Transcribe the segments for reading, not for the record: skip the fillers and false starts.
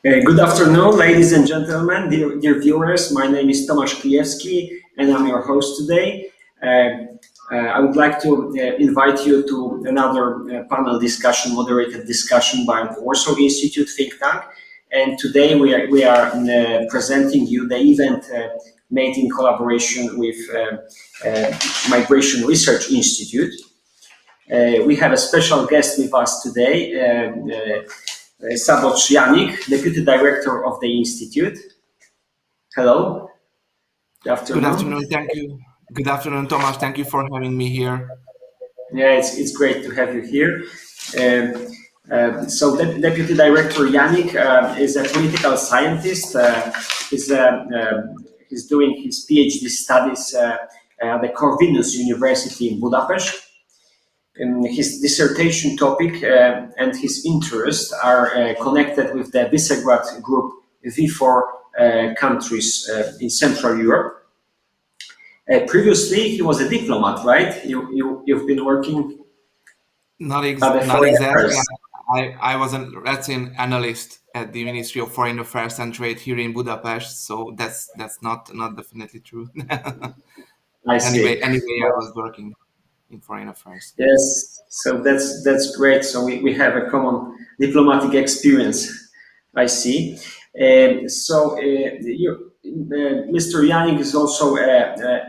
Good afternoon, ladies and gentlemen, dear viewers. My name is Tomasz Kijewski, and I'm your host today. I would like to invite you to another panel discussion, moderated discussion by the Warsaw Institute think tank. And today we are presenting you the event made in collaboration with Migration Research Institute. We have a special guest with us today. Szabolcs Janik, Deputy Director of the Institute. Hello. Good afternoon. Good afternoon. Thank you. Good afternoon, Tomasz. Thank you for having me here. Yeah, it's great to have you here. So Deputy Director Janik is a political scientist. He's doing his PhD studies at the Corvinus University in Budapest. His dissertation topic and his interests are connected with the Visegrad group V4 countries in Central Europe. Previously, he was a diplomat, right? You've been working. Not exactly. I was an analyst at the Ministry of Foreign Affairs and Trade here in Budapest, so that's not definitely true. I see. Anyway, I was working in foreign affairs. Yes, so that's great. So we have a common diplomatic experience, I see. Mr. Janik is also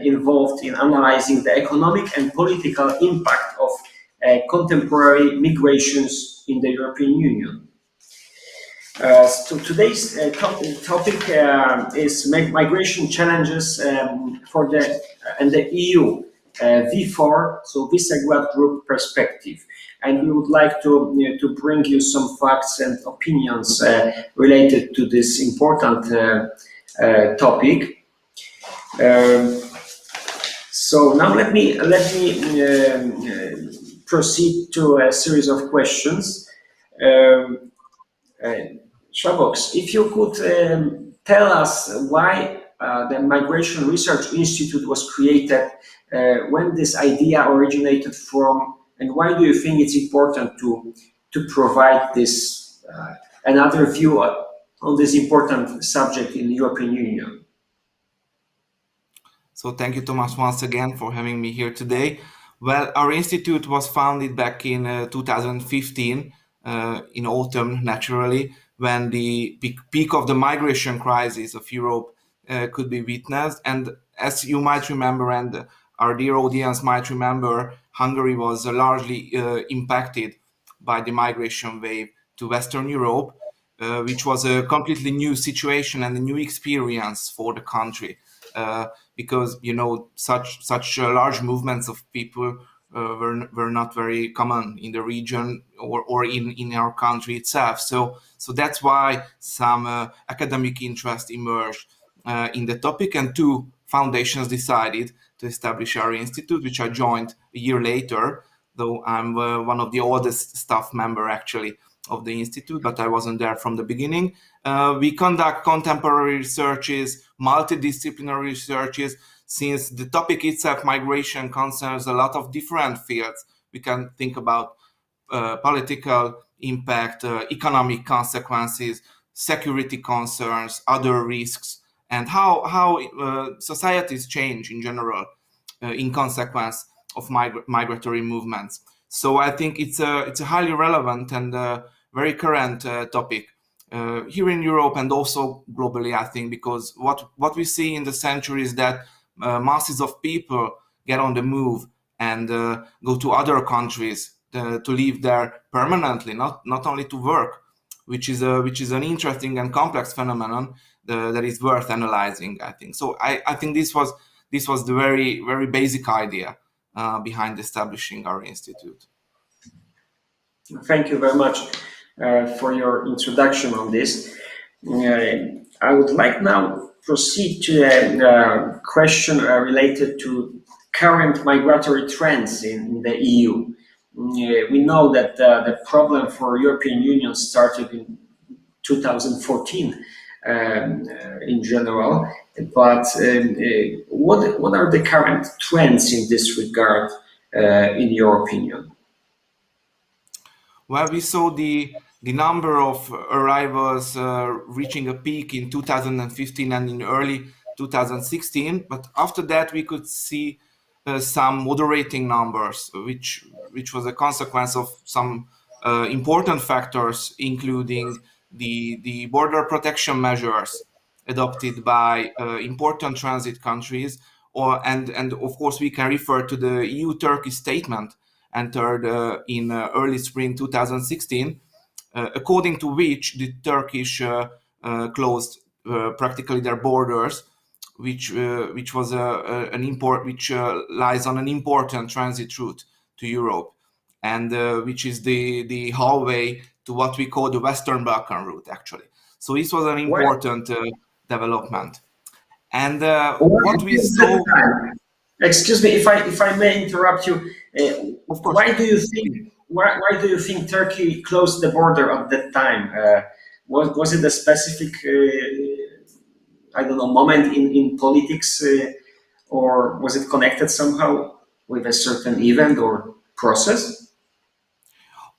involved in analyzing the economic and political impact of contemporary migrations in the European Union. So today's topic is migration challenges for the EU. V4, so Visegrad Group perspective, and we would like to bring you some facts and opinions related to this important topic. So now let me proceed to a series of questions. Szabolcs, if you could tell us why the Migration Research Institute was created, when this idea originated from, and why do you think it's important to provide this another view on this important subject in the European Union? So thank you, Tomasz, once again for having me here today. Well, our institute was founded back in 2015, in autumn, naturally, when the peak of the migration crisis of Europe could be witnessed. And as you might remember, and our dear audience might remember, Hungary was largely impacted by the migration wave to Western Europe, which was a completely new situation and a new experience for the country, because such large movements of people were not very common in the region or in our country itself. So that's why some academic interest emerged in the topic, and two foundations decided to establish our institute, which I joined a year later, though I'm one of the oldest staff member actually of the institute, but I wasn't there from the beginning. We conduct contemporary researches, multidisciplinary researches. Since the topic itself, migration, concerns a lot of different fields, we can think about political impact, economic consequences, security concerns, other risks, and how societies change in general in consequence of migratory movements. So I think it's a highly relevant and very current topic here in Europe and also globally, I think, because what we see in the century is that masses of people get on the move and go to other countries to live there permanently, not only to work, which is an interesting and complex phenomenon that is worth analyzing, I think. So I think this was the very, very basic idea behind establishing our institute. Thank you very much for your introduction on this. I would like now proceed to a question related to current migratory trends in the EU. We know that the problem for European Union started in 2014 in general, but what are the current trends in this regard, in your opinion? Well, we saw the the number of arrivals reaching a peak in 2015 and in early 2016. But after that, we could see some moderating numbers, which was a consequence of some important factors, including the border protection measures adopted by important transit countries, and of course we can refer to the EU-Turkey statement entered in early spring 2016, according to which the Turkish closed practically their borders, which was an import which lies on an important transit route to Europe, and which is the hallway to what we call the Western Balkan route, actually. So this was an important development. And what we saw. Excuse me, if I may interrupt you. Of course. Why do you think Turkey closed the border at that time? Was it a specific, I don't know, moment in politics, or was it connected somehow with a certain event or process?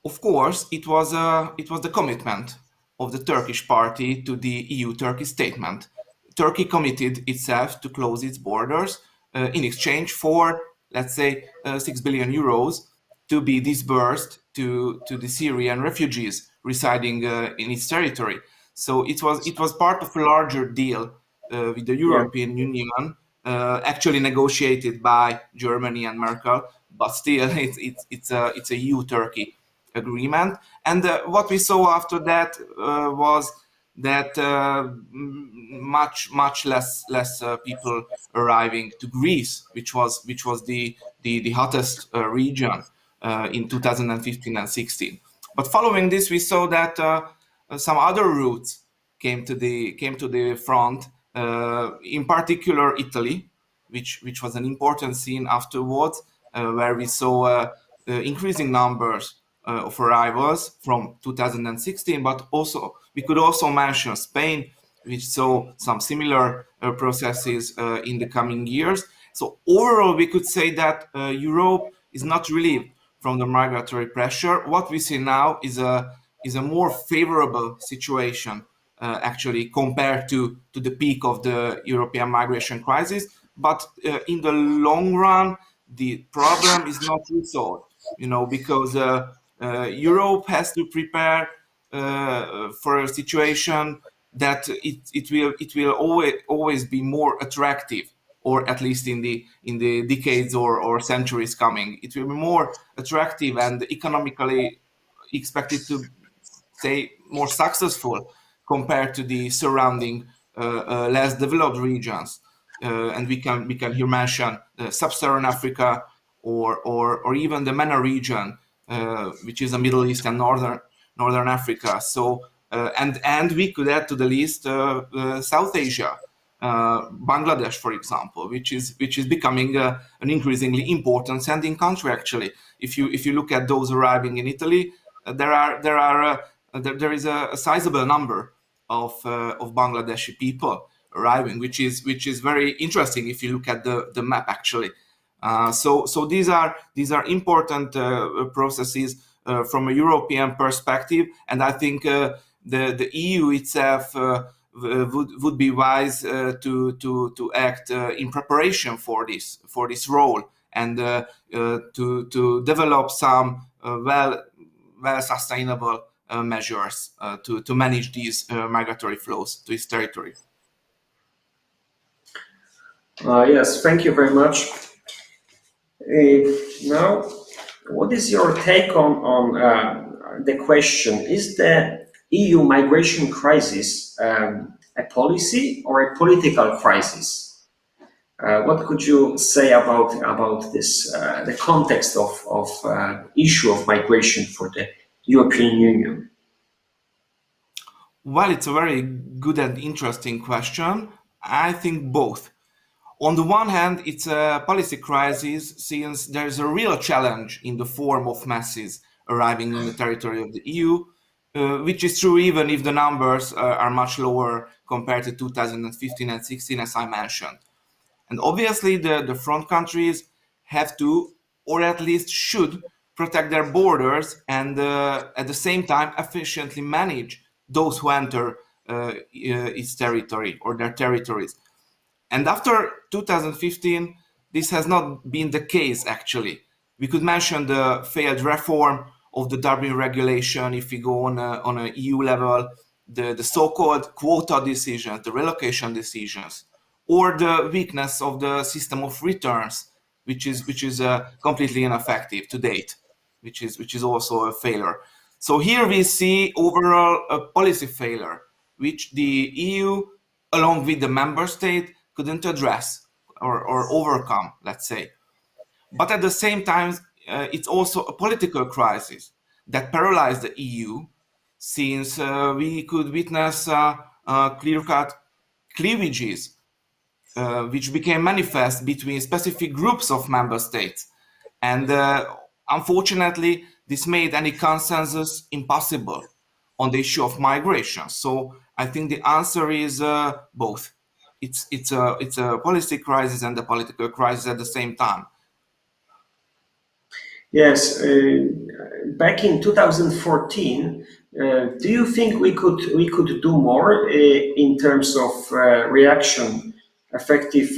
Of course, it was the commitment of the Turkish party to the EU-Turkey statement. Turkey committed itself to close its borders in exchange for, let's say, 6 billion euros to be disbursed to the Syrian refugees residing in its territory. So it was part of a larger deal with the European Union, actually negotiated by Germany and Merkel, but still it's a EU-Turkey agreement. And what we saw after that was that much less people arriving to Greece, which was the hottest region in 2015 and 16. But following this, we saw that some other routes came to the front. In particular, Italy, which was an important scene afterwards, where we saw increasing numbers of arrivals from 2016, but also we could also mention Spain, which saw some similar processes in the coming years. So overall, we could say that Europe is not relieved from the migratory pressure. What we see now is a more favorable situation, actually, compared to the peak of the European migration crisis. But in the long run, the problem is not resolved, because Europe has to prepare for a situation that it will always be more attractive, or at least in the decades or centuries coming, it will be more attractive and economically expected to say more successful compared to the surrounding less developed regions. And we can here mention Sub-Saharan Africa or even the MENA region, which is the Middle East and Northern Africa. So and we could add to the list South Asia, Bangladesh, for example, which is becoming an increasingly important sending country. Actually, if you look at those arriving in Italy, there is a sizable number of Bangladeshi people arriving, which is very interesting if you look at the map, actually. So these are important processes from a European perspective, and I think the EU itself would be wise to act in preparation for this role, and to develop some well sustainable measures to manage these migratory flows to its territory. Yes, thank you very much. Now, what is your take on the question? Is the EU migration crisis a policy or a political crisis? What could you say about this, the context of issue of migration for the European Union? Well, it's a very good and interesting question. I think both. On the one hand, it's a policy crisis since there's a real challenge in the form of masses arriving in the territory of the EU, which is true even if the numbers are much lower compared to 2015 and 16, as I mentioned. And obviously, the front countries have to, or at least should, protect their borders, and at the same time efficiently manage those who enter its territory or their territories. And after 2015, this has not been the case, actually. We could mention the failed reform of the Dublin regulation if we go on an EU level, the so-called quota decisions, the relocation decisions, or the weakness of the system of returns, which is completely ineffective to date, which is also a failure. So here we see overall a policy failure, which the EU, along with the member state, couldn't address or overcome, let's say. But at the same time, it's also a political crisis that paralyzed the EU, since we could witness clear-cut cleavages, which became manifest between specific groups of member states. And unfortunately, this made any consensus impossible on the issue of migration. So I think the answer is both. It's a policy crisis and a political crisis at the same time. Yes, back in 2014, do you think we could do more in terms of reaction, effective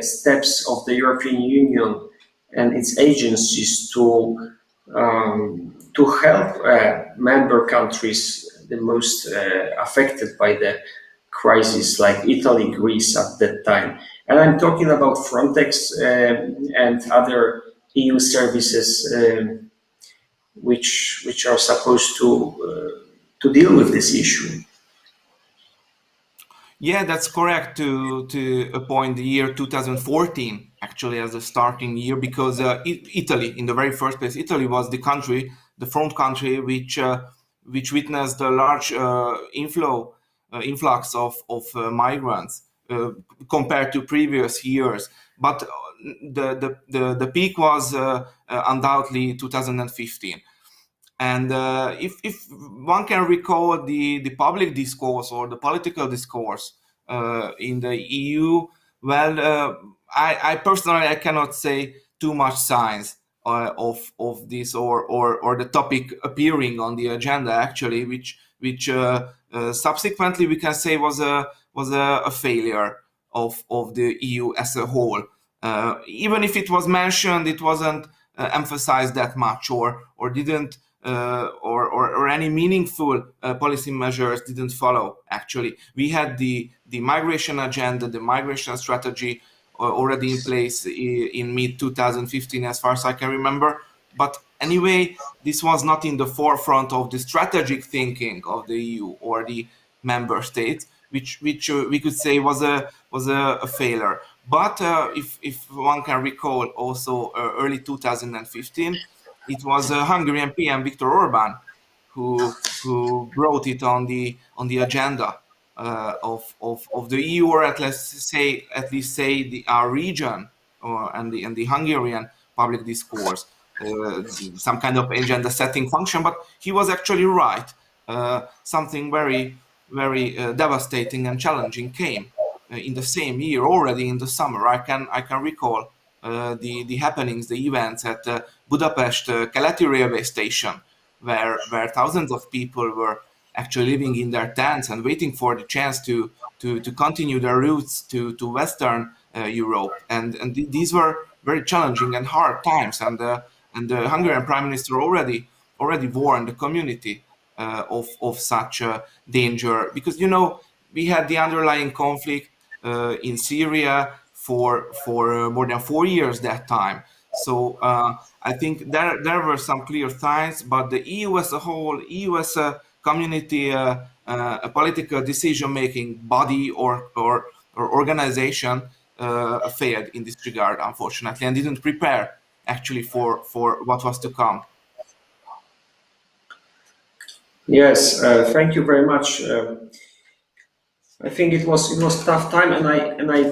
steps of the European Union and its agencies to help member countries the most affected by the crisis, like Italy, Greece at that time? And I'm talking about Frontex and other EU services which are supposed to deal with this issue. Yeah, that's correct to appoint the year 2014 actually as a starting year, because Italy, in the very first place, Italy was the country, the front country, which witnessed a large influx of migrants compared to previous years. But the peak was undoubtedly 2015. And if one can recall the public discourse or the political discourse in the EU, well, I personally I cannot say too much signs of this or the topic appearing on the agenda actually, which subsequently we can say was a failure of the EU as a whole. Even if it was mentioned, it wasn't emphasized that much, or didn't. Or any meaningful policy measures didn't follow. Actually, we had the migration agenda, the migration strategy already in place in mid 2015, as far as I can remember. But anyway, this was not in the forefront of the strategic thinking of the EU or the member states, which we could say was a failure. But if one can recall, also early 2015. It was Hungarian PM Viktor Orban who brought it on the agenda of the EU, or at least say our region and the Hungarian public discourse, some kind of agenda setting function. But he was actually right. Something very devastating and challenging came in the same year, already in the summer. I can recall the happenings, the events at Budapest Keleti railway station, where thousands of people were actually living in their tents and waiting for the chance to continue their routes to Western Europe. And these were very challenging and hard times. And the Hungarian Prime Minister already warned the community of such danger, because we had the underlying conflict in Syria for more than 4 years that time. So I think there were some clear signs, but the EU as a whole, EU as a community, a political decision-making body or organization failed in this regard, unfortunately, and didn't prepare actually for what was to come. Yes, thank you very much. I think it was tough time, and I,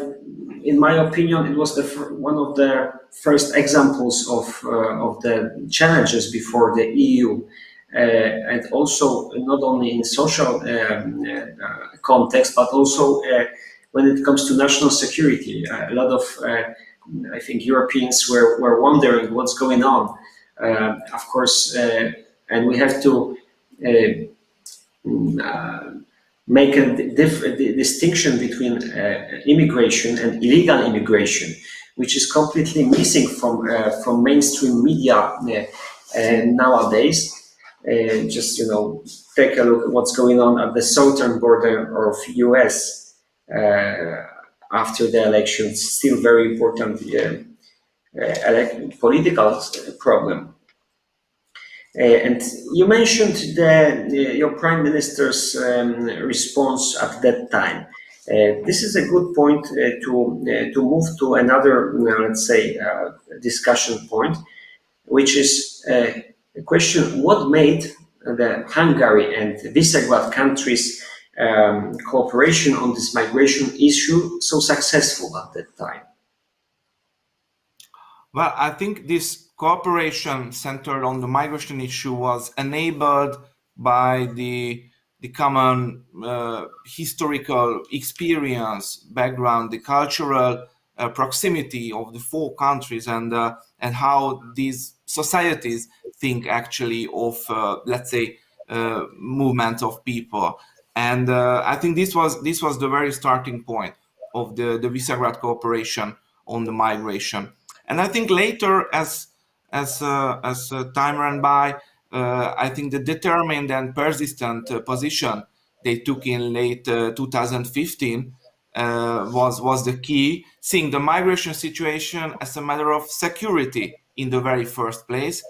in my opinion, it was one of the first examples of the challenges before the EU, and also not only in social context, but also when it comes to national security. A lot of I think Europeans were wondering what's going on of course, and we have to make a distinction between immigration and illegal immigration, which is completely missing from mainstream media nowadays. Just take a look at what's going on at the southern border of US after the elections. Still very important political problem. And you mentioned your prime minister's response at that time. This is a good point to move to another, let's say, discussion point, which is a question: what made the Hungary and Visegrad countries' cooperation on this migration issue so successful at that time? Well, I think this cooperation centered on the migration issue was enabled by the common historical experience, background, the cultural proximity of the four countries, and how these societies think actually of, let's say, movement of people. And I think this was the very starting point of the Visegrad cooperation on the migration. And I think later, as time ran by, I think the determined and persistent position they took in late 2015 was the key, seeing the migration situation as a matter of security in the very first place,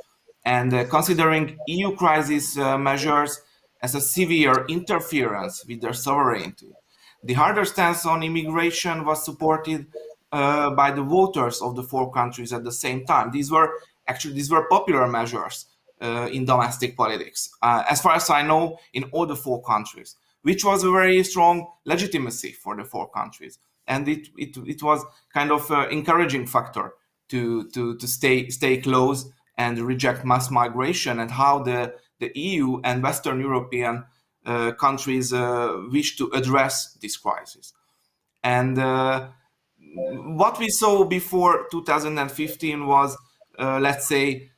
and considering EU crisis measures as a severe interference with their sovereignty. The harder stance on immigration was supported by the voters of the four countries at the same time. These were popular measures in domestic politics, as far as I know, in all the four countries, which was a very strong legitimacy for the four countries, and it was kind of an encouraging factor to stay close and reject mass migration, and how the EU and Western European countries wish to address this crisis. And what we saw before 2015 was, let's say,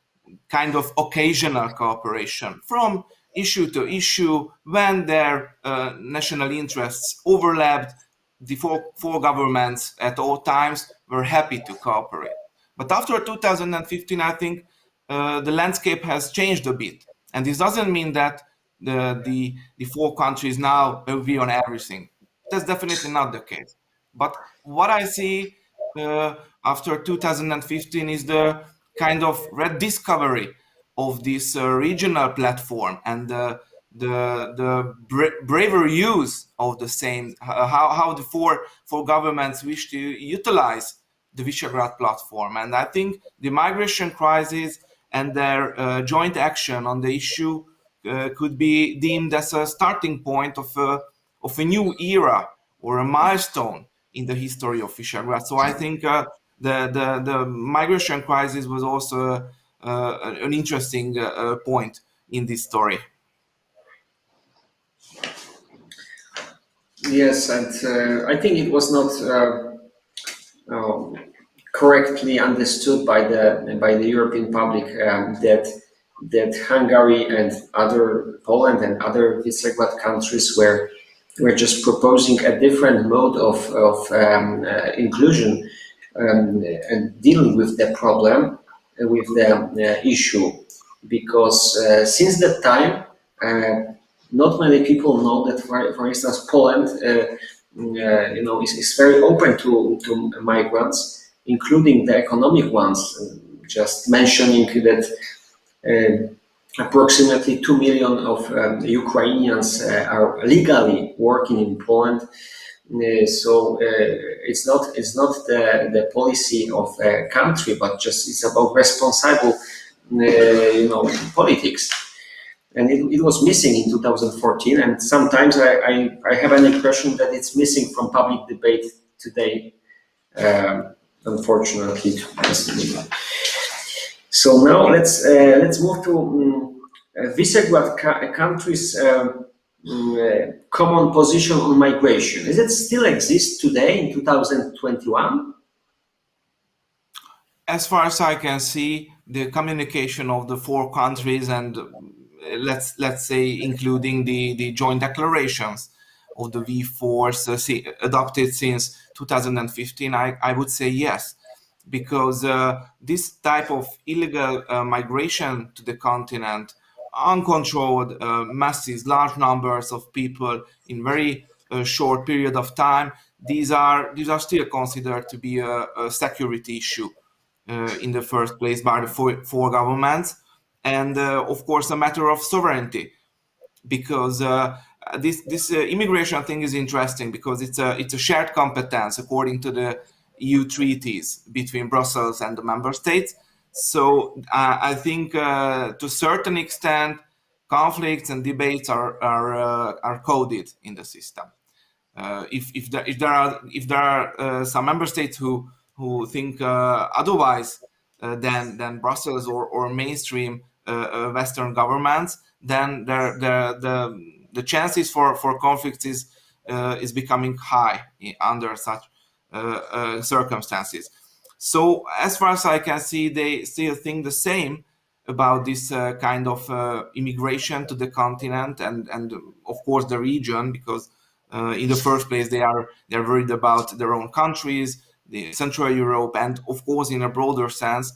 kind of occasional cooperation from issue to issue when their national interests overlapped. The four governments at all times were happy to cooperate. But after 2015, I think the landscape has changed a bit. And this doesn't mean that the four countries now agree on everything. That's definitely not the case. But what I see after 2015 is the kind of rediscovery of this regional platform, and the braver use of the same, how the four governments wish to utilize the Visegrad platform. And I think the migration crisis and their joint action on the issue could be deemed as a starting point of a new era or a milestone in the history of Visegrad. So I think the migration crisis was also an interesting point in this story. Yes, and I think it was not correctly understood by the European public that Hungary and Poland and other Visegrad countries were just proposing a different mode of inclusion and dealing with the problem, with the issue, because since that time, not many people know that, for instance, Poland, is very open to migrants, including the economic ones. Just mentioning that approximately 2 million of Ukrainians are legally working in Poland. So it's not the policy of a country, but just it's about responsible, politics. And it was missing in 2014, and sometimes I have an impression that it's missing from public debate today, unfortunately. So now let's move to Visegrad countries' common position on migration. Does it still exist today in 2021? As far as I can see, the communication of the four countries, and let's say including the joint declarations of the V4s adopted since 2015, I would say yes, because this type of illegal migration to the continent, uncontrolled masses, large numbers of people in very short period of time, these are still considered to be a security issue in the first place by the four governments, and of course a matter of sovereignty, because this immigration thing is interesting because it's a shared competence according to the EU treaties between Brussels and the member states. So I think to a certain extent conflicts and debates are coded in the system. If there are some member states who think otherwise than Brussels or mainstream Western governments, then the chances for conflicts is becoming high under such circumstances. So as far as I can see, they still think the same about this kind of immigration to the continent and of course the region, because in the first place they're worried about their own countries, the Central Europe, and of course in a broader sense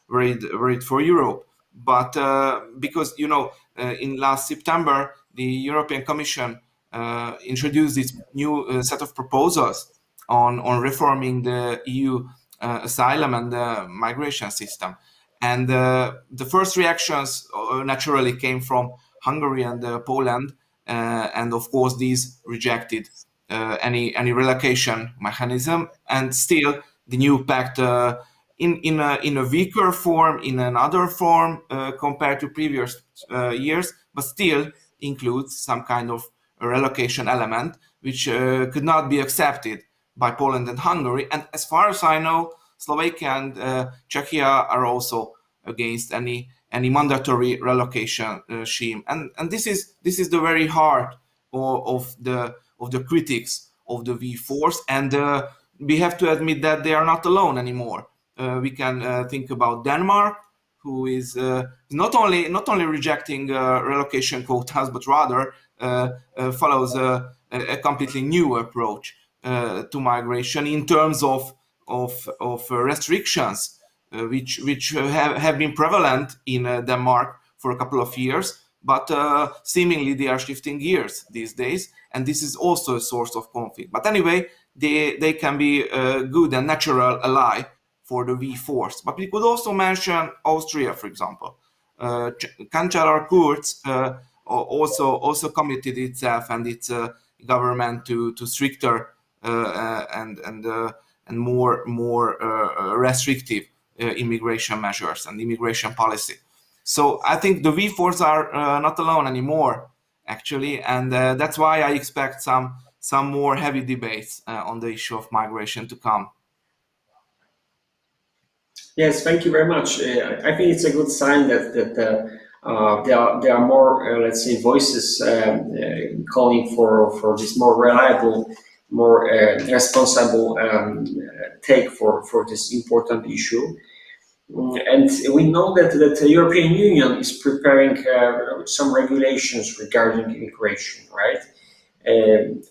worried for Europe. But because in last September the European Commission introduced this new set of proposals on reforming the EU asylum and migration system. And the first reactions naturally came from Hungary and Poland, and of course these rejected any relocation mechanism. And still, the new pact, in a weaker form, in another form compared to previous years, but still includes some kind of relocation element, which could not be accepted by Poland and Hungary. And as far as I know, Slovakia and Czechia are also against any mandatory relocation scheme. And this is the very heart of the critics of the V4s. And we have to admit that they are not alone anymore. We can think about Denmark, who is not only rejecting relocation quotas, but rather follows a completely new approach to migration in terms of restrictions, which have been prevalent in Denmark for a couple of years, but seemingly they are shifting gears these days, and this is also a source of conflict. But anyway, they can be a good and natural ally for the V4s. But we could also mention Austria, for example. Chancellor Kurz also committed itself and its government to stricter and more restrictive immigration measures and immigration policy. So I think the V4s are not alone anymore, actually, and that's why I expect some more heavy debates on the issue of migration to come. Yes, thank you very much. I think it's a good sign that there are more, let's say, voices calling for this more reliable, more responsible take for this important issue. And we know that the European Union is preparing some regulations regarding immigration, right?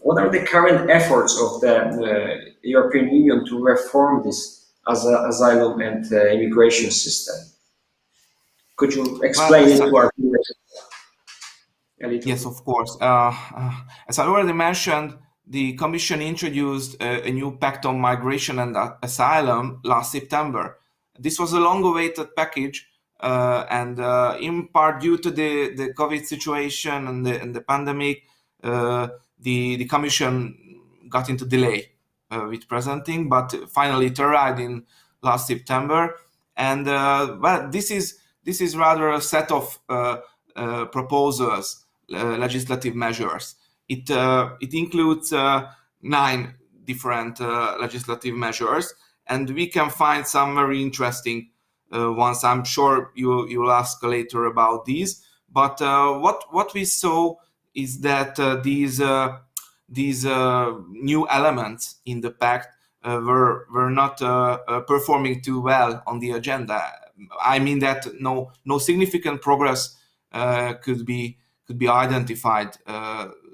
What are the current efforts of the European Union to reform this asylum and immigration system? Could you explain it to our viewers a little? Yes, of course. As I already mentioned, the Commission introduced a new pact on migration and asylum last September. This was a long-awaited package, and in part due to the COVID situation and the pandemic, the Commission got into delay with presenting, but finally it arrived in last September. And well, this is rather a set of proposals, legislative measures. It includes 9 different legislative measures, and we can find some very interesting ones. I'm sure you'll ask later about these. But what we saw is that these new elements in the pact were not performing too well on the agenda. I mean that no significant progress could be identified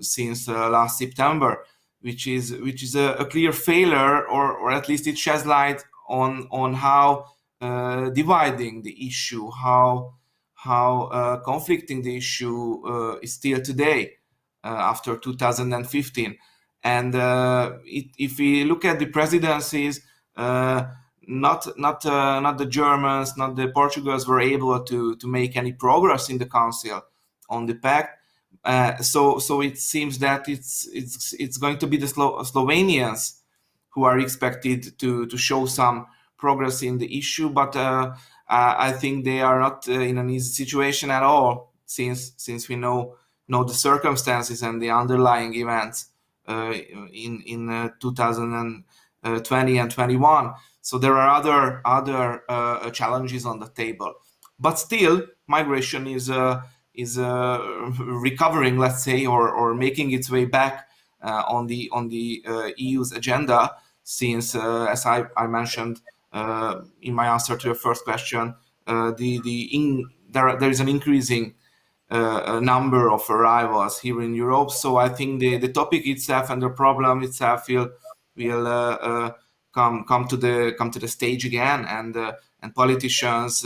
since last September, which is a clear failure, or at least it sheds light on how dividing the issue, how conflicting the issue is still today after 2015. And if we look at the presidencies, not the Germans, not the Portugals were able to make any progress in the Council on the pact. So it seems that it's going to be the Slovenians who are expected to show some progress in the issue, but I think they are not in an easy situation at all, since we know the circumstances and the underlying events in 2020 and 21. So there are other challenges on the table, but still migration is recovering, let's say, or making its way back on the EU's agenda, since as I mentioned in my answer to your first question, there is an increasing number of arrivals here in Europe. So I think the topic itself and the problem itself will come to the stage again, and politicians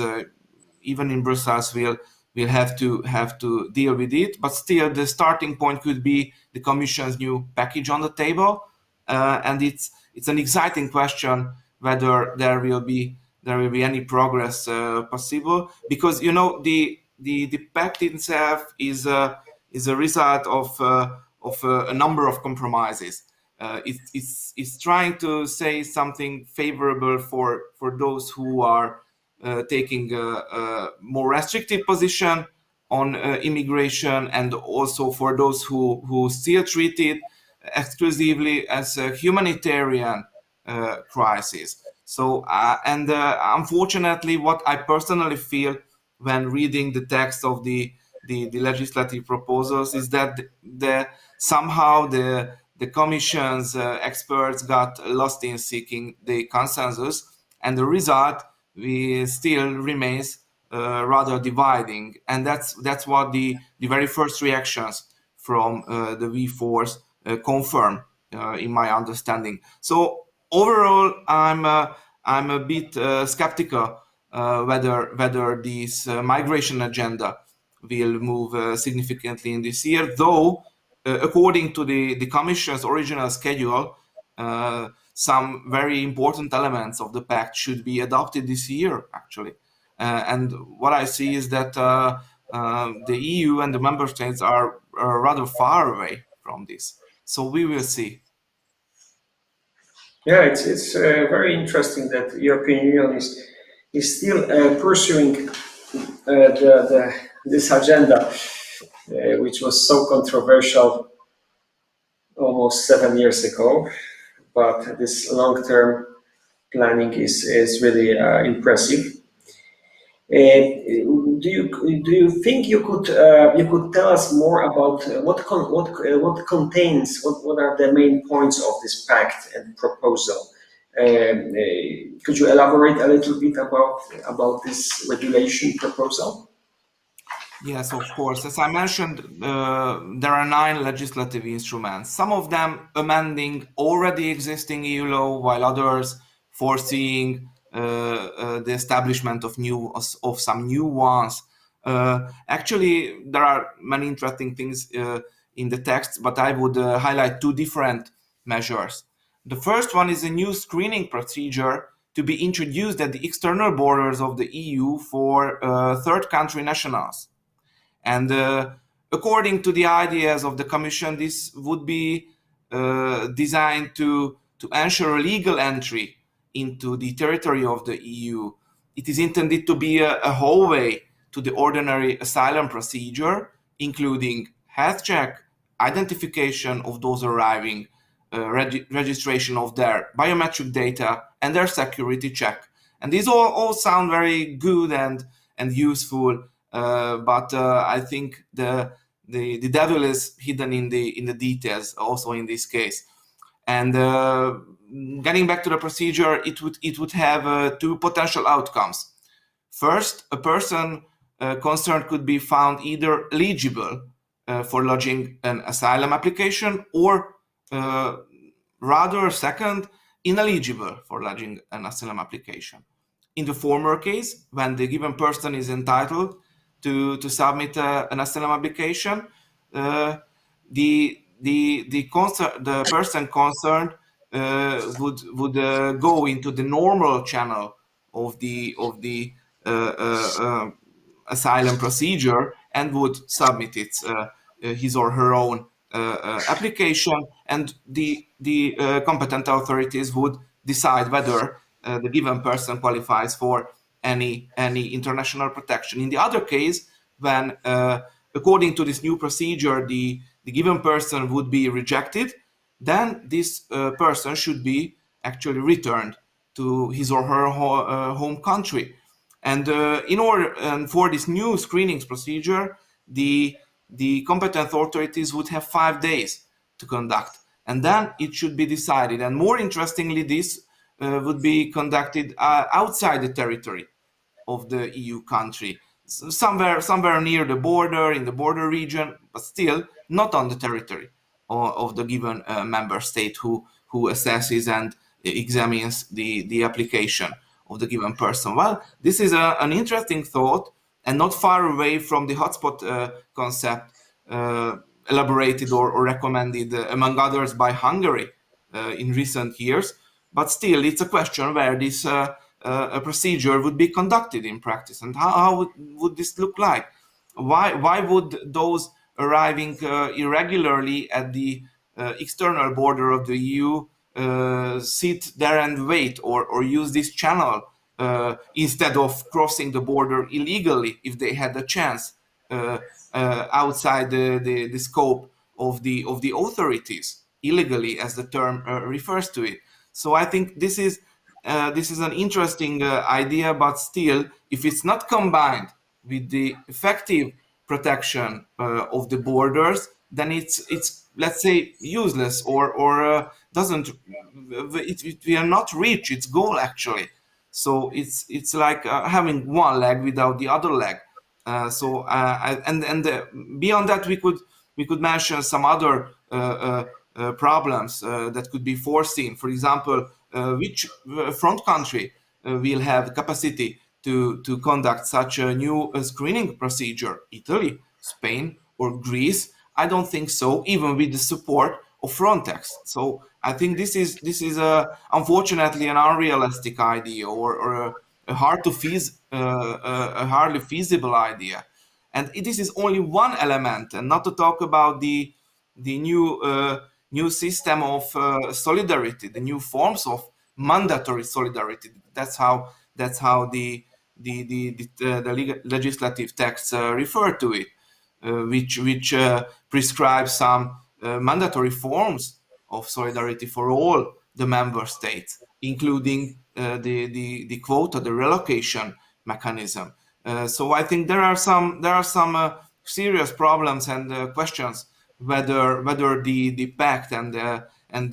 even in Brussels will have to deal with it. But still, the starting point could be the Commission's new package on the table, and it's an exciting question whether there will be any progress possible, because the pact itself is a result of a number of compromises. It's trying to say something favorable for those who are taking a more restrictive position on immigration, and also for those who still treat it exclusively as a humanitarian crisis. So unfortunately, what I personally feel when reading the text of the legislative proposals is that somehow the Commission's experts got lost in seeking the consensus, and the result still remains rather dividing. And that's what the very first reactions from the V4s confirm, in my understanding. So overall, I'm a bit skeptical whether this migration agenda will move significantly in this year, though according to the Commission's original schedule, some very important elements of the pact should be adopted this year, actually. And what I see is that the EU and the member states are rather far away from this. So we will see. Yeah, it's very interesting that the European Union is still pursuing this agenda, which was so controversial almost 7 years ago. But this long-term planning is really impressive. Do you think you could tell us more about what contains, what are the main points of this pact and proposal? Could you elaborate a little bit about this regulation proposal? Yes, of course. As I mentioned, there are 9 legislative instruments, some of them amending already existing EU law, while others foreseeing the establishment of some new ones. Actually, there are many interesting things in the text, but I would highlight 2 different measures. The first one is a new screening procedure to be introduced at the external borders of the EU for third country nationals. And according to the ideas of the Commission, this would be designed to ensure legal entry into the territory of the EU. It is intended to be a hallway to the ordinary asylum procedure, including health check, identification of those arriving, registration of their biometric data, and their security check. And these all sound very good and useful. But I think the devil is hidden in the details, also in this case. And getting back to the procedure, it would have 2 potential outcomes. First, a person concerned could be found either eligible for lodging an asylum application, or rather, second, ineligible for lodging an asylum application. In the former case, when the given person is entitled to submit an asylum application, the person concerned would go into the normal channel of the asylum procedure and would submit his or her own application, and the competent authorities would decide whether the given person qualifies for any international protection. In the other case, when according to this new procedure the given person would be rejected, then this person should be actually returned to his or her home country. And in order for this new screenings procedure, the competent authorities would have 5 days to conduct, and then it should be decided. And more interestingly, this would be conducted outside the territory of the EU country, somewhere near the border, in the border region, but still not on the territory of the given member state who assesses and examines the application of the given person. Well, this is an interesting thought, and not far away from the hotspot concept elaborated or recommended, among others, by Hungary in recent years. But still, it's a question where this a procedure would be conducted in practice, and how would this look like? Why would those arriving irregularly at the external border of the EU sit there and wait, or use this channel instead of crossing the border illegally if they had a chance outside the scope of the authorities, illegally as the term refers to it? So I think this is an interesting idea, but still, if it's not combined with the effective protection of the borders, then it's let's say useless, or doesn't it will not reach its goal actually. So it's like having one leg without the other leg. Beyond that, we could mention some other problems that could be foreseen. For example, which front country will have capacity to conduct such a new screening procedure? Italy, Spain, or Greece? I don't think so, even with the support of Frontex. So I think this is unfortunately an unrealistic idea, or a hardly feasible idea. And this is only one element, and not to talk about the new system of solidarity, the new forms of mandatory solidarity. That's how the legislative texts refer to it, which prescribes some mandatory forms of solidarity for all the member states, including the quota, the relocation mechanism. So I think there are some serious problems and questions whether the pact and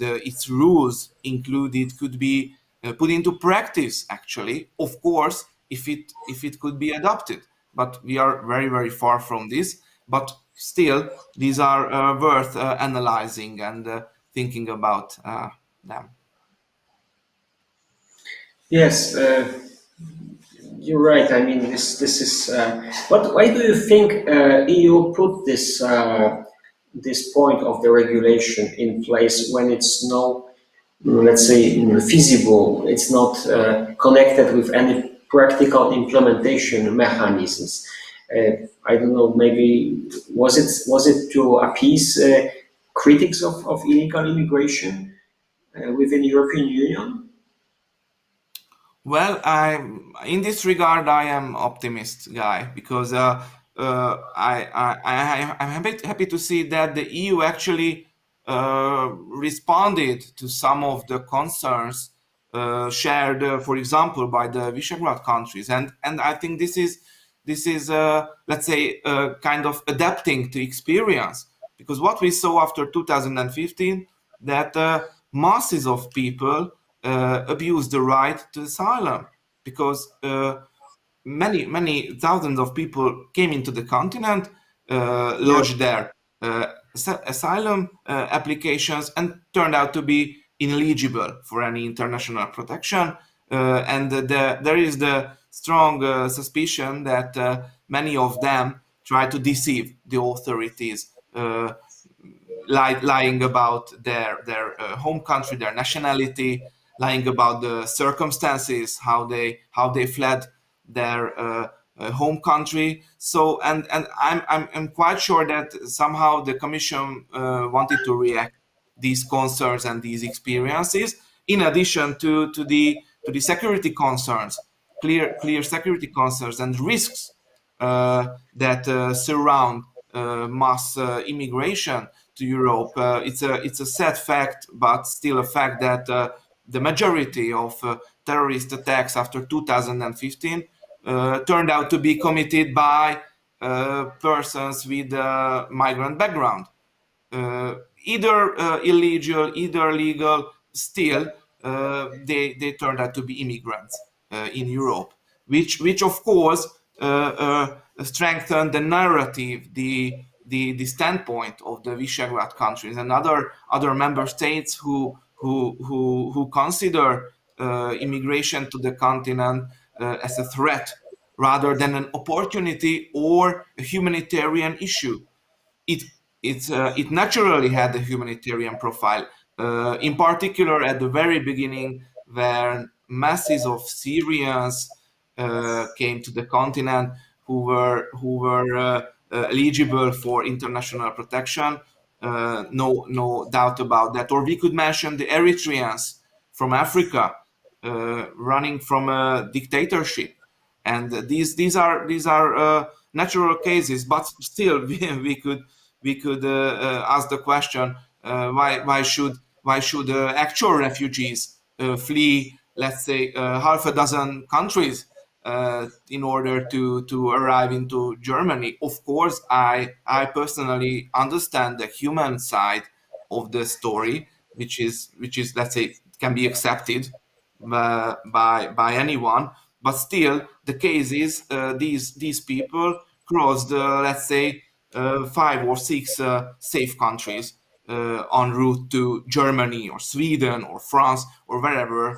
its rules included could be put into practice. Actually, of course, if it could be adopted, but we are very, very far from this. But still, these are worth analyzing and thinking about them. Yes, you're right. I mean, this is. But why do you think EU put this point of the regulation in place when it's no, let's say, feasible? It's not connected with any practical implementation mechanisms. I don't know. Maybe was it to appease critics of illegal immigration within the European Union? Well, in this regard, I am optimist guy, because I'm happy to see that the EU actually responded to some of the concerns shared, for example, by the Visegrad countries, and I think this is let's say kind of adapting to experience, because what we saw after 2015, that masses of people abuse the right to asylum, because many thousands of people came into the continent, lodged their asylum applications, and turned out to be ineligible for any international protection. And there is the strong suspicion that many of them try to deceive the authorities, lying about their home country, their nationality, lying about the circumstances, how they fled their home country. So and I'm quite sure that somehow the Commission wanted to react these concerns and these experiences, in addition to the security concerns, clear security concerns and risks that surround mass immigration to Europe. It's a sad fact, but still a fact that the majority of terrorist attacks after 2015 turned out to be committed by persons with migrant background. Either illegal, either legal, still they turned out to be immigrants in Europe, which of course strengthened the narrative, the standpoint of the Visegrad countries and other member states who consider immigration to the continent as a threat rather than an opportunity or a humanitarian issue. It naturally had a humanitarian profile, in particular at the very beginning, where masses of Syrians came to the continent who were eligible for international protection. No doubt about that. Or we could mention the Eritreans from Africa, running from a dictatorship, and these are natural cases. But still, we could ask the question: why should actual refugees flee, let's say, half a dozen countries in order to arrive into Germany? Of course, I personally understand the human side of the story, which is let's say can be accepted by anyone. But still, the case is these people crossed, let's say, 5 or 6 safe countries en route to Germany or Sweden or France or wherever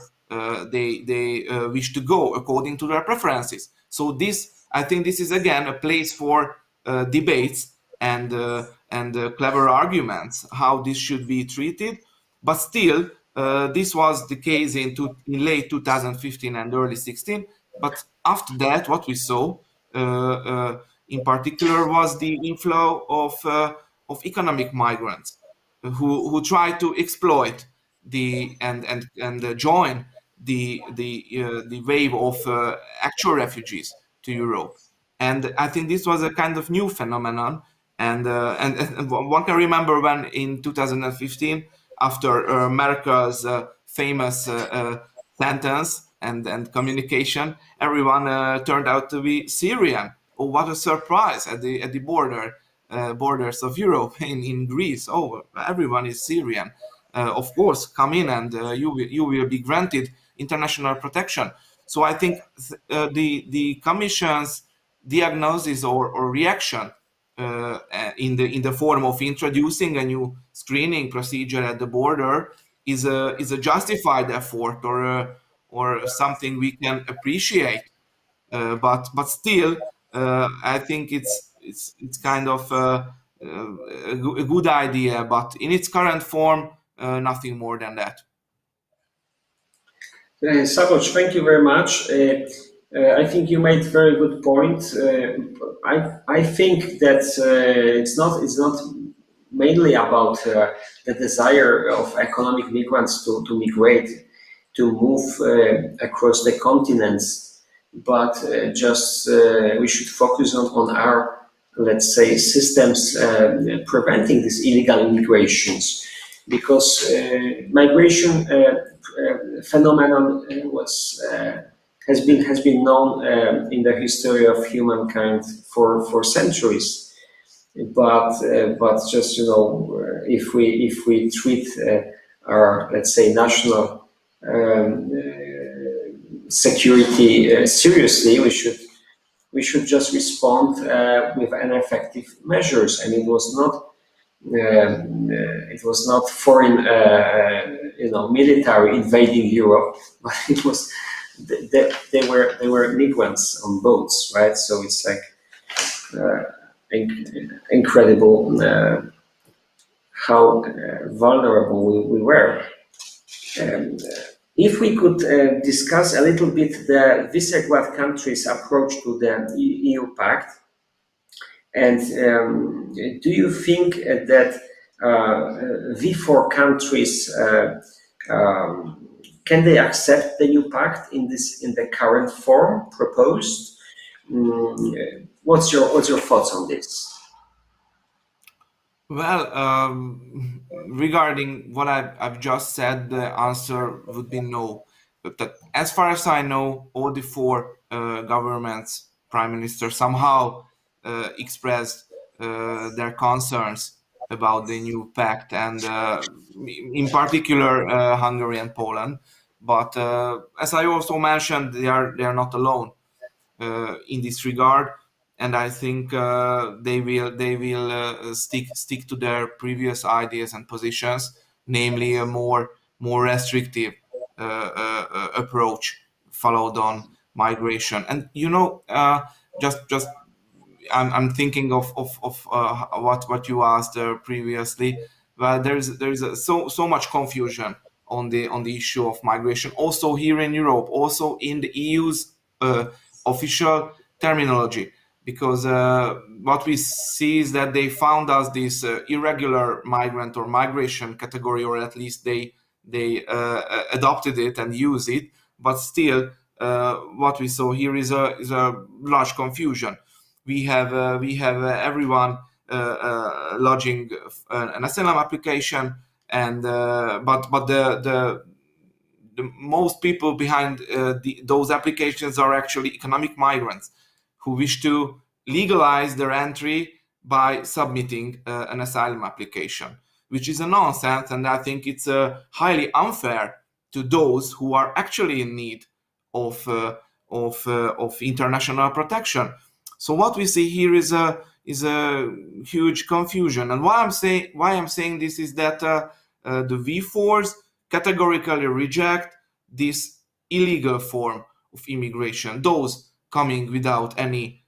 they wish to go according to their preferences. So I think this is again a place for debates and clever arguments how this should be treated. But still, this was the case in late 2015 and early 16. But after that, what we saw in particular was the inflow of economic migrants who try to exploit and join the wave of actual refugees to Europe. And I think this was a kind of new phenomenon. And one can remember when in 2015, after Merkel's famous sentence and communication, everyone turned out to be Syrian. Oh, what a surprise at the borders of Europe in Greece. Oh, everyone is Syrian. Of course, come in and you will be granted international protection. So I think the Commission's diagnosis or reaction in the form of introducing a new screening procedure at the border is a justified effort or something we can appreciate. But still, I think it's kind of a good idea, but in its current form, nothing more than that. Szabolcs, thank you very much. I think you made very good point. I think that it's not mainly about the desire of economic migrants to migrate, to move across the continents, but just we should focus on our, let's say, systems preventing these illegal immigrations, because migration phenomenon has been known in the history of humankind for centuries. But just if we treat our, let's say, national security seriously, we should we should just respond with ineffective measures. I mean, it was not foreign, military invading Europe, but it was they were migrants on boats, right? So it's like incredible how vulnerable we were. And if we could discuss a little bit the Visegrad countries' approach to the EU pact, and do you think that V4 countries can they accept the new pact in the current form proposed? What's your thoughts on this? Well, regarding what I've just said, the answer would be no. But that, as far as I know, all the four governments, prime ministers, somehow expressed their concerns about the new pact, and in particular Hungary and Poland. But as I also mentioned, they are not alone in this regard, and I think they will stick to their previous ideas and positions, namely a more restrictive approach followed on migration. And just I'm thinking of what you asked previously. Well, there's so much confusion on the issue of migration, also here in Europe, also in the EU's official terminology, because what we see is that they found us this irregular migrant or migration category, or at least they adopted it and use it. But still, what we saw here is a large confusion. We have everyone lodging an asylum application, and but the most people behind those applications are actually economic migrants who wish to legalize their entry by submitting an asylum application, which is a nonsense, and I think it's highly unfair to those who are actually in need of international protection. So what we see here is a huge confusion, and why I'm saying this is that the V4s categorically reject this illegal form of immigration, those coming without any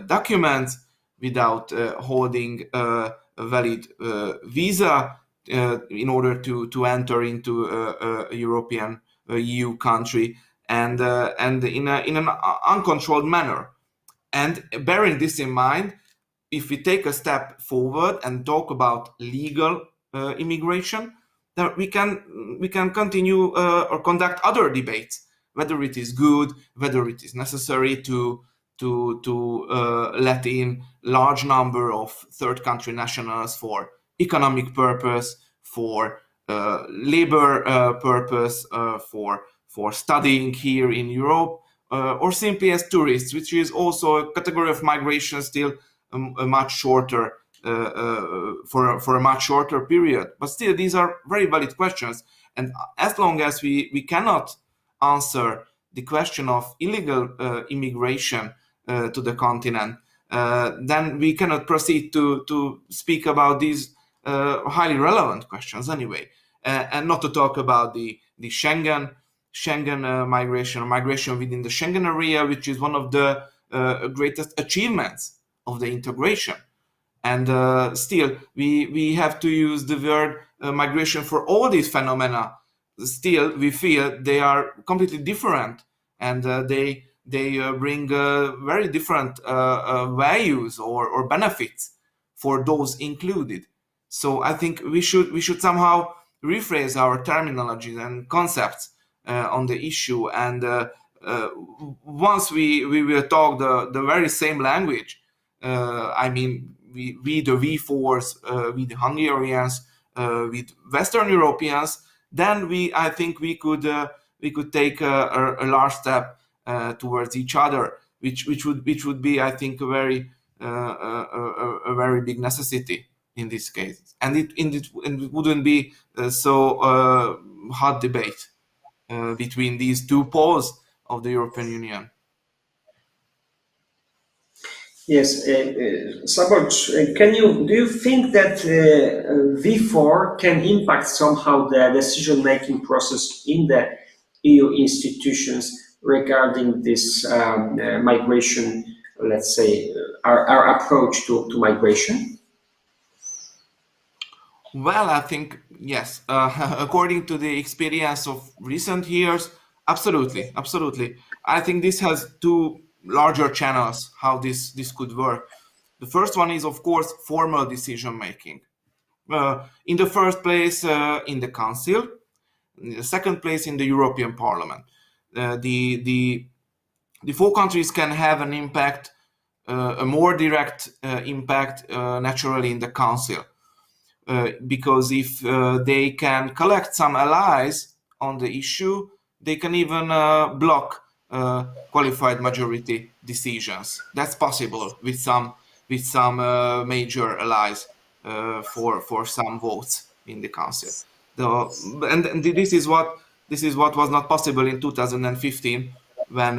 documents, without holding a valid visa in order to enter into a European EU country, and in an uncontrolled manner. And bearing this in mind, if we take a step forward and talk about legal immigration, then we can continue or conduct other debates, whether it is good, whether it is necessary to let in large number of third country nationals for economic purpose, for labor purpose, for studying here in Europe, or simply as tourists, which is also a category of migration still a much shorter for a much shorter period. But still, these are very valid questions, and as long as we cannot answer the question of illegal immigration to the continent, then we cannot proceed to speak about these highly relevant questions anyway, and not to talk about the Schengen migration, or migration within the Schengen area, which is one of the greatest achievements of the integration. And still, we have to use the word migration for all these phenomena. Still, we feel they are completely different, and they bring very different values or benefits for those included. So I think we should somehow rephrase our terminology and concepts on the issue, and once we will talk the very same language, I mean, we the V4s, we the Hungarians, with Western Europeans, then I think we could take a large step towards each other, which would be, I think, a very big necessity in this case, and it wouldn't be so hot debate between these two poles of the European Union. Yes, Szabolcs, do you think that V4 can impact somehow the decision-making process in the EU institutions regarding this migration, let's say, our approach to migration? Well, I think yes. According to the experience of recent years, absolutely, absolutely. I think this has two larger channels how this could work. The first one is, of course, formal decision making. In the first place, in the Council. In the second place, in the European Parliament. The four countries can have an impact, a more direct impact, naturally in the Council. Because if they can collect some allies on the issue, they can even block qualified majority decisions. That's possible with some major allies for some votes in the council. And this is what was not possible in 2015 when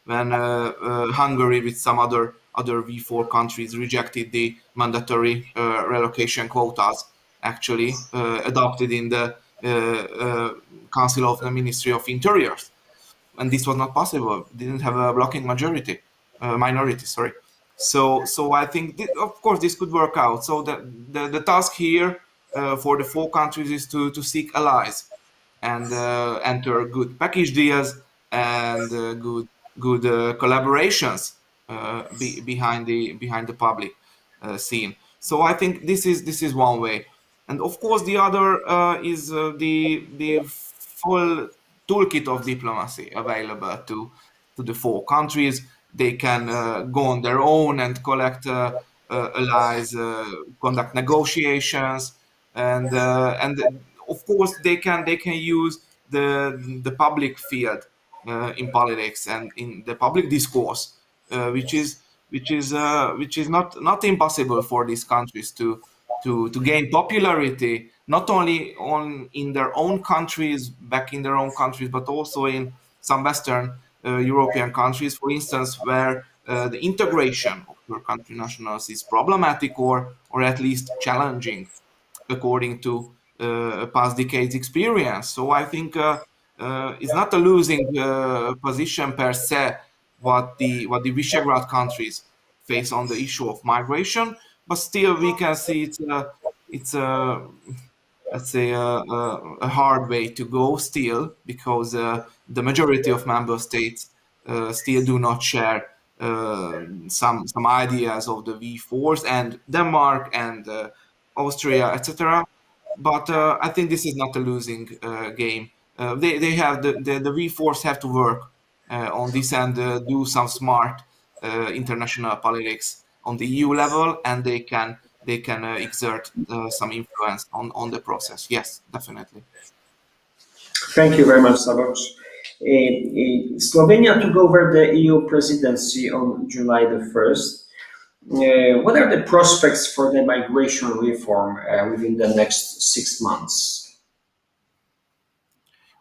Hungary with some other V4 countries rejected the mandatory relocation quotas actually adopted in the Council of the Ministry of Interiors, and this was not possible. Didn't have a blocking minority. Sorry. So I think of course this could work out. So the task here for the four countries is to seek allies and enter good package deals and good collaborations behind the public scene. So I think this is one way, and of course the other is the full toolkit of diplomacy available to the four countries. They can go on their own and collect allies, conduct negotiations, and of course they can use the public field in politics and in the public discourse, which is not impossible for these countries to gain popularity, not only in their own countries, back in their own countries, but also in some Western European countries, for instance, where the integration of your country nationals is problematic or at least challenging according to past decades experience. So I think it's not a losing position per se what the Visegrad countries face on the issue of migration, but still we can see it's a let's say a hard way to go still, because the majority of member states still do not share some ideas of the V4s, and Denmark and Austria, etc. But I think this is not a losing game. They have the V4s have to work on this and do some smart international politics on the EU level, and they can exert some influence on the process. Yes, definitely. Thank you very much, Szabolcs. Slovenia took over the EU presidency on July the 1st. What are the prospects for the migration reform within the next 6 months?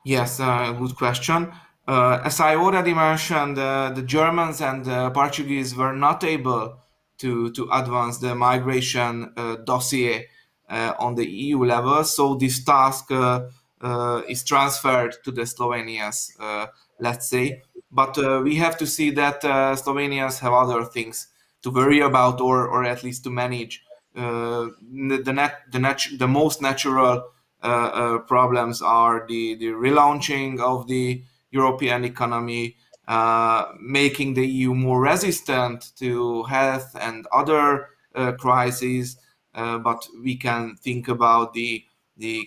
Yes, good question. As I already mentioned, the Germans and the Portuguese were not able to advance the migration dossier on the EU level, so this task is transferred to the Slovenians, let's say. But we have to see that Slovenians have other things to worry about, or at least to manage. The most natural problems are the relaunching of the European economy, making the EU more resistant to health and other crises. But we can think about the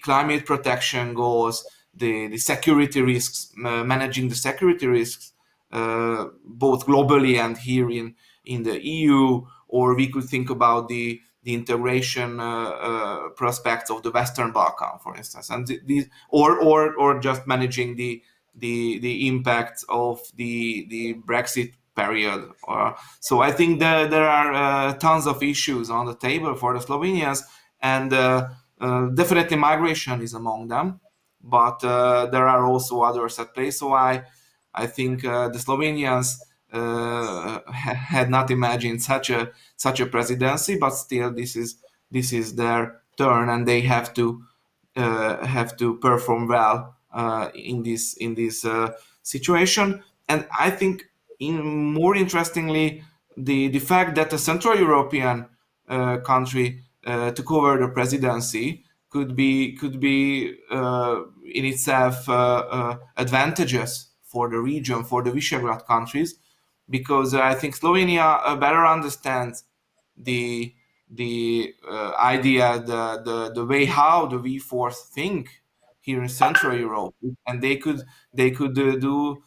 climate protection goals, the security risks, managing the security risks, both globally and here in the EU, or we could think about the integration prospects of the Western Balkan, for instance, and these, or just managing the impacts of the Brexit period. So I think there are tons of issues on the table for the Slovenians, and definitely migration is among them, but there are also others at play. So I think the Slovenians had not imagined such a presidency, but still this is their turn, and they have to perform well in this situation. And I think, more interestingly, the fact that a Central European country took over the presidency could be in itself advantageous for the region, for the Visegrad countries, because I think Slovenia better understands the idea, the way how the V4s think here in Central Europe, and they could do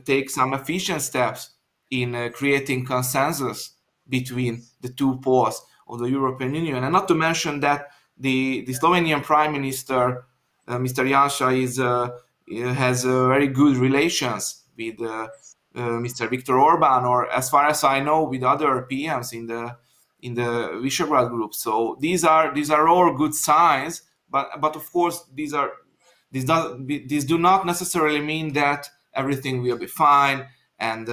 take some efficient steps in creating consensus between the two poles of the European Union. And not to mention that the Slovenian Prime Minister, Mr. Janša, has very good relations with Mr. Viktor Orban, or as far as I know, with other PMs in the Visegrad group. So these are all good signs, but of course these do not necessarily mean that everything will be fine and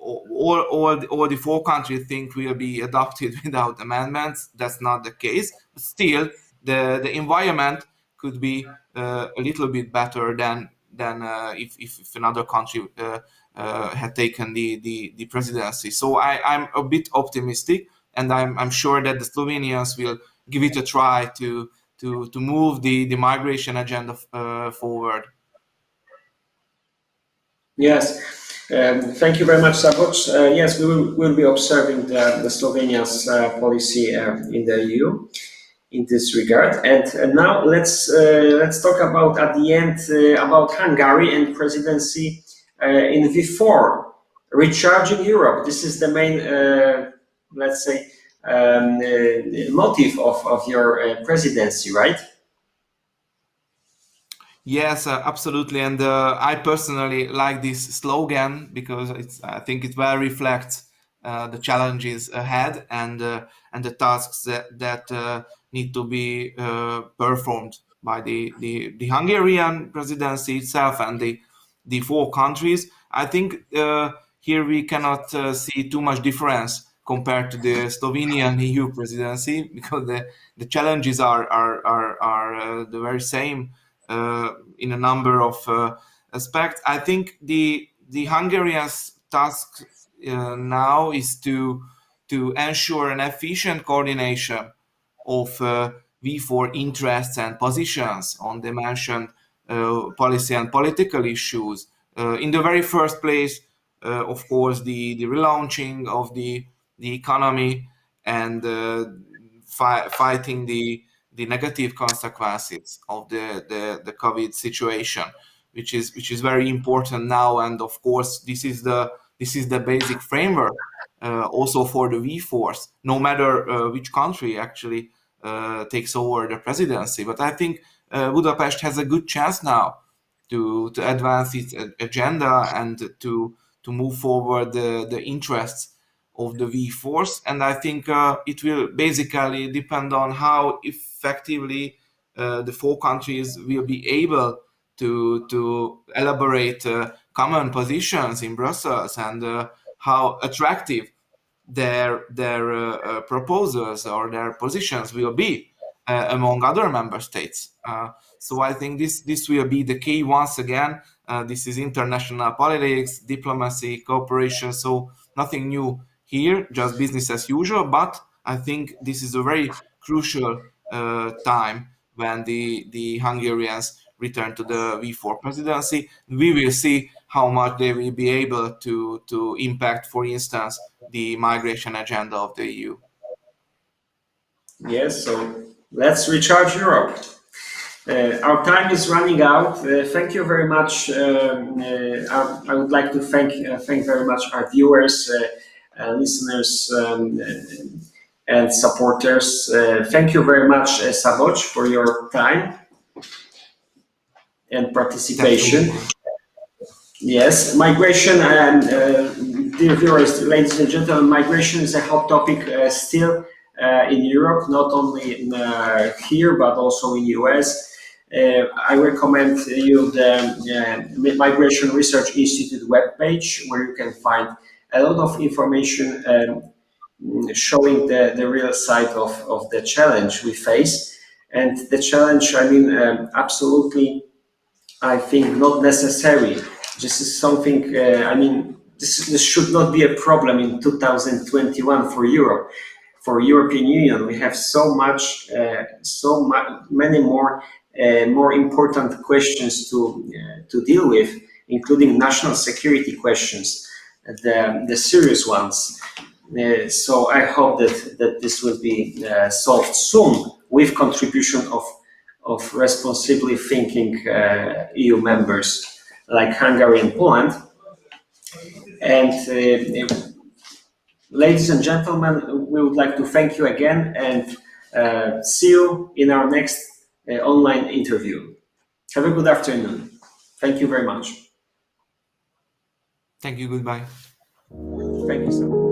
all the four countries think will be adopted without amendments. That's not the case. But still, the environment could be a little bit better than if another country had taken the presidency. So I'm a bit optimistic, and I'm sure that the Slovenians will give it a try to move the migration agenda forward. Yes, thank you very much, Szabolcs. Yes, we'll be observing the Slovenia's policy in the EU in this regard. And now let's talk about at the end about Hungary and presidency in V4, recharging Europe. This is the main, let's say, motive of your presidency, right? Yes, absolutely, and I personally like this slogan because I think it well reflects the challenges ahead and the tasks that need to be performed by the Hungarian presidency itself and the four countries. I think here we cannot see too much difference compared to the Slovenian EU presidency, because the challenges are the very same in a number of aspects. I think the Hungarian's task now is to ensure an efficient coordination of V4 interests and positions on the mentioned policy and political issues. In the very first place, of course, the relaunching of the economy and fighting the negative consequences of the COVID situation, which is very important now. And of course, this is the basic framework also for the V4s, no matter which country actually takes over the presidency. But I think Budapest has a good chance now to advance its agenda and to move forward the interests of the V4s. And I think it will basically depend on how effectively the four countries will be able to elaborate common positions in Brussels, and how attractive their proposals or their positions will be among other member states. So I think this will be the key once again. This is international politics, diplomacy, cooperation, so nothing new here, just business as usual. But I think this is a very crucial time when the Hungarians return to the V4 presidency. We will see how much they will be able to impact, for instance, the migration agenda of the EU. Yes, so let's recharge Europe. Our time is running out. Thank you very much. I would like to thank very much our viewers, listeners, and supporters. Thank you very much, Szabolcs, for your time and participation. Yes, migration, dear viewers, ladies and gentlemen, migration is a hot topic still in Europe, not only here but also in US. I recommend you the Migration Research Institute webpage, where you can find a lot of information showing the real side of the challenge we face. And the challenge, I mean, absolutely, I think, not necessary. This is something, I mean, this should not be a problem in 2021 for Europe. For European Union, we have many more important questions to deal with, including national security questions, the serious ones. So I hope that this will be solved soon with contribution of responsibly thinking EU members like Hungary and Poland. And ladies and gentlemen, we would like to thank you again and see you in our next online interview. Have a good afternoon. Thank you very much. Thank you. Goodbye. Thank you so much.